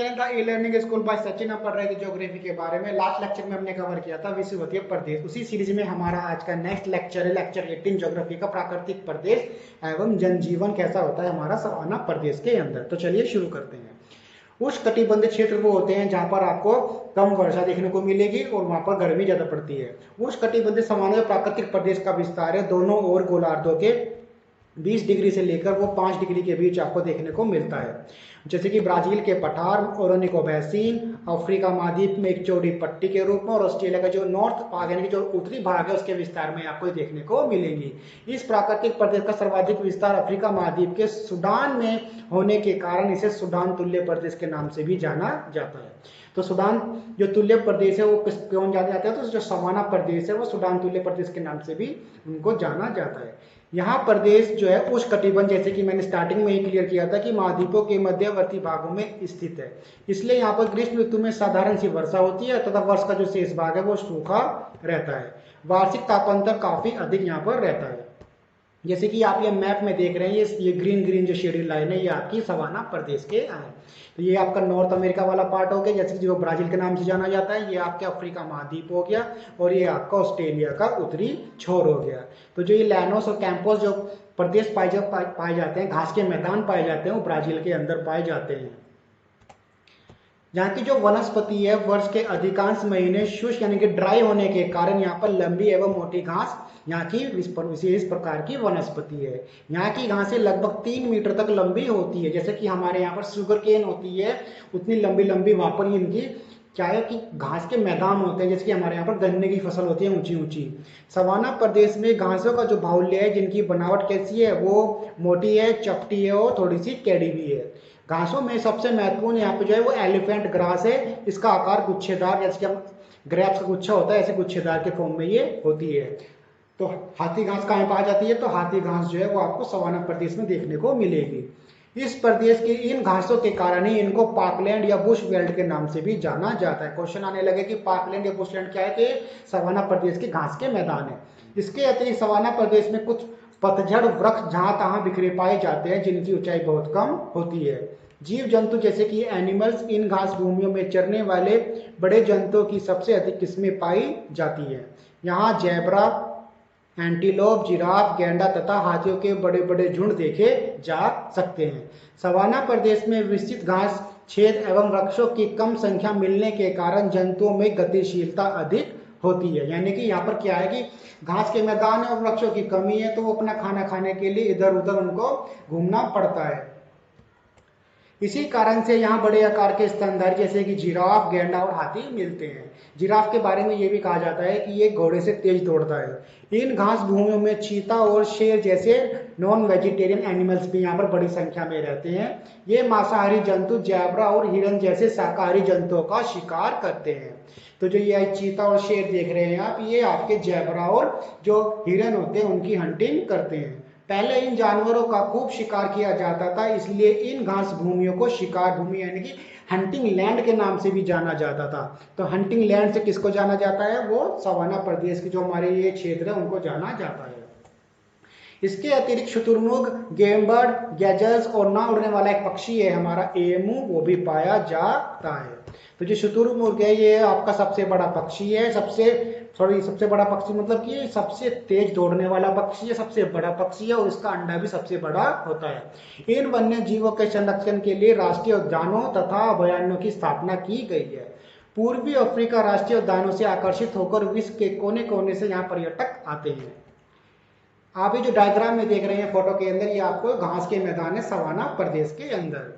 Channel था e learning school by Sachin. हम पढ़ रहे थे ज्योग्राफी के बारे में। लास्ट लेक्चर में हमने कवर किया था विषुवतीय प्रदेश। उसी सीरीज में हमारा आज का नेक्स्ट लेक्चर है लेक्चर 18 ज्योग्राफी का, प्राकृतिक प्रदेश एवं जनजीवन कैसा होता है हमारा सवाना प्रदेश के अंदर। तो चलिए शुरू करते हैं। उष्णकटिबंधीय क्षेत्र वो होते हैं जहां पर आपको कम वर्षा देखने को मिलेगी और वहां पर गर्मी ज्यादा पड़ती है। उष्णकटिबंधीय सामान्य प्राकृतिक प्रदेश का विस्तार है दोनों ओर गोलार्धों के 20 डिग्री से लेकर वो 5 डिग्री के बीच आपको देखने को मिलता है। जैसे कि ब्राजील के पठार, ओरोनिको बेसिन, अफ्रीका महाद्वीप में एक चौड़ी पट्टी के रूप में, और ऑस्ट्रेलिया का जो नॉर्थ भाग यानी कि जो उत्तरी भाग है उसके विस्तार में आपको देखने को मिलेंगी। इस प्राकृतिक प्रदेश का सर्वाधिक विस्तार अफ्रीका महाद्वीप के सूडान में होने के कारण इसे सूडान तुल्य प्रदेश के नाम से भी जाना जाता है। तो सूडान जो तुल्य प्रदेश है वो क्यों जाना जाता है, तो जो सवाना प्रदेश है वो सूडान तुल्य प्रदेश के नाम से भी उनको जाना जाता है। यहाँ प्रदेश जो है उष्णकटिबंध, जैसे कि मैंने स्टार्टिंग में ही क्लियर किया था कि महाद्वीपों के मध्यवर्ती भागों में स्थित है, इसलिए यहाँ पर ग्रीष्म ऋतु में साधारण सी वर्षा होती है तथा वर्ष का जो शेष भाग है वो सूखा रहता है। वार्षिक तापांतर काफी अधिक यहाँ पर रहता है। जैसे कि आप ये मैप में देख रहे हैं, ये ग्रीन ग्रीन जो शेडेड लाइन है ये आपकी सवाना प्रदेश के है। तो ये आपका नॉर्थ अमेरिका वाला पार्ट हो गया, जैसे कि जो ब्राजील के नाम से जाना जाता है। ये आपके अफ्रीका महाद्वीप हो गया, और ये आपका ऑस्ट्रेलिया का उत्तरी छोर हो गया। तो जो ये लैनोस और कैंपोस जो प्रदेश पाए जाते हैं, घास के मैदान पाए जाते हैं, वो ब्राजील के अंदर पाए जाते हैं। यहाँ की जो वनस्पति है वर्ष के अधिकांश महीने शुष्क यानी कि ड्राई होने के कारण यहाँ पर लंबी एवं मोटी घास यहाँ की विशेष प्रकार की वनस्पति है। यहाँ की घासें लगभग 3 मीटर तक लंबी होती है। जैसे कि हमारे यहाँ पर शुगर केन होती है उतनी लंबी लंबी वहां पर इनकी क्या है कि घास के मैदान होते हैं। जैसे कि हमारे यहाँ पर गन्ने की फसल होती है ऊंची ऊंची। सवाना प्रदेश में घासों का जो बाहुल्य है, जिनकी बनावट कैसी है, वो मोटी है, चपटी है और थोड़ी सी टेढ़ी भी है। घासों में सबसे महत्वपूर्ण यहाँ पे जो है वो एलिफेंट ग्रास है। इसका आकार गुच्छेदार, जैसे कि हम ग्रेप्स का गुच्छा होता है ऐसे गुच्छेदार के फॉर्म में ये होती है। तो हाथी घास कहाँ पाई जाती है, तो हाथी घास जो है वो आपको सवाना प्रदेश में देखने को मिलेगी। इस प्रदेश की इन घासों के कारण ही इनको पार्कलैंड या बुश वेल्ड के नाम से भी जाना जाता है। क्वेश्चन आने लगे कि पार्कलैंड या बुशलैंड क्या है, कि सवाना प्रदेश के घास के मैदान है। इसके अतिरिक्त सवाना प्रदेश में कुछ पतझड़ वृक्ष जहां तहां बिखरे पाए जाते हैं, जिनकी ऊंचाई बहुत कम होती है। जीव जंतु जैसे कि एनिमल्स, इन घास भूमियों में चरने वाले बड़े जंतुओं की सबसे अधिक किस्में पाई जाती है। यहाँ जैबरा, एंटीलोप, जिराफ, गैंडा तथा हाथियों के बड़े बड़े झुंड देखे जा सकते हैं। सवाना प्रदेश में विस्तृत घास छेद एवं वृक्षों की कम संख्या मिलने के कारण जंतुओं में गतिशीलता अधिक होती है। यानी कि यहाँ पर क्या है कि घास के मैदान है और वृक्षों की कमी है, तो वो अपना खाना खाने के लिए इधर उधर उनको घूमना पड़ता है। इसी कारण से यहाँ बड़े आकार के स्तनधारी जैसे कि जिराफ, गैंडा और हाथी मिलते हैं। जिराफ के बारे में ये भी कहा जाता है कि ये घोड़े से तेज दौड़ता है। इन घास भूमियों में चीता और शेर जैसे नॉन वेजिटेरियन एनिमल्स भी यहाँ पर बड़ी संख्या में रहते हैं। ये मांसाहारी जंतु जैबरा और हिरन जैसे शाकाहारी जंतुओं का शिकार करते हैं। तो जो ये चीता और शेर देख रहे हैं आप, ये आपके जैबरा और जो हिरन होते हैं उनकी हंटिंग करते हैं। पहले इन जानवरों का खूब शिकार किया जाता था, इसलिए इन घास भूमियों को शिकार भूमि यानी कि हंटिंग लैंड के नाम से भी जाना जाता था। तो हंटिंग लैंड से किसको जाना जाता है, वो सवाना प्रदेश के जो हमारे ये क्षेत्र है उनको जाना जाता है। इसके अतिरिक्त शुतुरमुर्ग, गेम बर्ड, गैजल्स और ना उड़ने वाला एक पक्षी है हमारा एमू, वो भी पाया जाता है। तो जो शुतुरमुर्ग है ये आपका सबसे बड़ा पक्षी है। सबसे बड़ा पक्षी मतलब कि सबसे तेज दौड़ने वाला पक्षी है, सबसे बड़ा पक्षी है, और इसका अंडा भी सबसे बड़ा होता है। इन वन्य जीवों के संरक्षण के लिए राष्ट्रीय उद्यानों तथा अभयारण्यों की स्थापना की गई है। पूर्वी अफ्रीका राष्ट्रीय उद्यानों से आकर्षित होकर विश्व के कोने कोने से यहाँ पर्यटक आते हैं। आप ये जो डायग्राम में देख रहे हैं फोटो के अंदर, ये आपको घास के मैदान है सवाना प्रदेश के अंदर।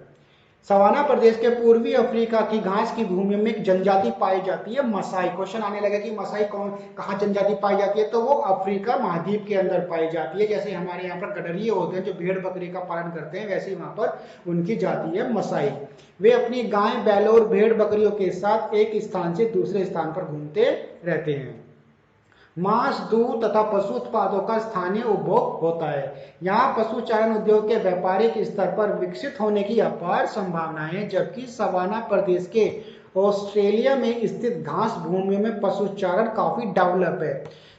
सवाना प्रदेश के पूर्वी अफ्रीका की घास की भूमि में एक जनजाति पाई जाती है मसाई। क्वेश्चन आने लगा कि मसाई कहाँ जनजाति पाई जाती है, तो वो अफ्रीका महाद्वीप के अंदर पाई जाती है। जैसे हमारे यहाँ पर गडरिये होते हैं जो भेड़ बकरी का पालन करते हैं, वैसे ही वहां पर उनकी जाति है मसाई। वे अपनी गाय, बैलों और भेड़ बकरियों के साथ एक स्थान से दूसरे स्थान पर घूमते रहते हैं। मांस, दूध तथा पशु उत्पादों का स्थानीय उपभोग होता है। यहाँ पशु चारण उद्योग के व्यापारिक स्तर पर विकसित होने की अपार संभावनाएं हैं, जबकि सवाना प्रदेश के ऑस्ट्रेलिया में स्थित घास भूमियों में पशु चारण काफी डेवलप है।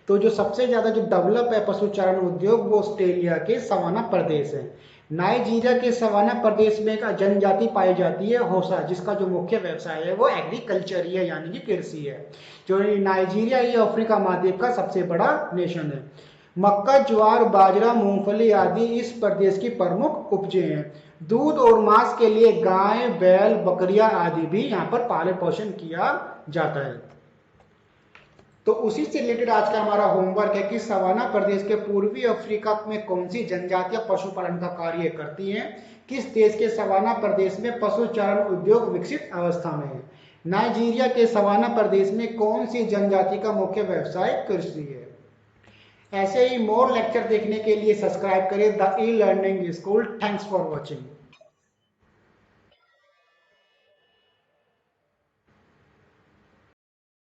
तो जो सबसे ज्यादा जो डेवलप है पशु चारण उद्योग वो ऑस्ट्रेलिया के सवाना प्रदेश है। नाइजीरिया के सवाना प्रदेश में एक जनजाति पाई जाती है होसा, जिसका जो मुख्य व्यवसाय है वो एग्रीकल्चर ही है, यानी कि कृषि है। जो नाइजीरिया ये अफ्रीका महाद्वीप का सबसे बड़ा नेशन है। मक्का, ज्वार, बाजरा, मूंगफली आदि इस प्रदेश की प्रमुख उपजें हैं। दूध और मांस के लिए गाय, बैल, बकरियां आदि भी यहाँ पर पालन पोषण किया जाता है। तो उसी से रिलेटेड आज का हमारा होमवर्क है कि सवाना प्रदेश के पूर्वी अफ्रीका में कौन सी जनजातियां पशुपालन का कार्य करती हैं। किस देश के सवाना प्रदेश में पशुचारण उद्योग विकसित अवस्था में है। नाइजीरिया के सवाना प्रदेश में कौन सी जनजाति का मुख्य व्यवसाय कृषि है। ऐसे ही मोर लेक्चर देखने के लिए सब्सक्राइब करें the e learning school. Thanks for watching.